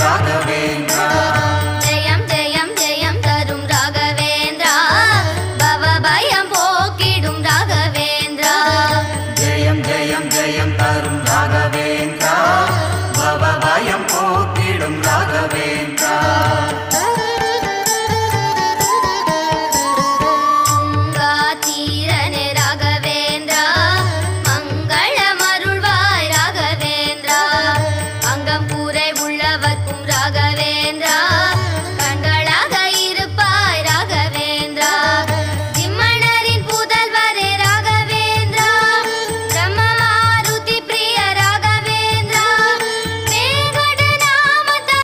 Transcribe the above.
ராகவேந்திரா. ஜெயம் ஜெயம் ஜெயம் தரும் ராகவேந்திரா, பவபயம் போக்கிடும் ராகவேந்திரா. ஜெயம் ஜெயம் ஜெயம் தரும் ராகவேந்திரா, பவபயம் போக்கிடும் ராகவேந்திரா. தீரனே ராகவேந்திரா, மங்களமருள்வாய் ராகவேந்திரா. அங்கம் கூரை உள்ளவர்க்கும் ராகவேந்திரா,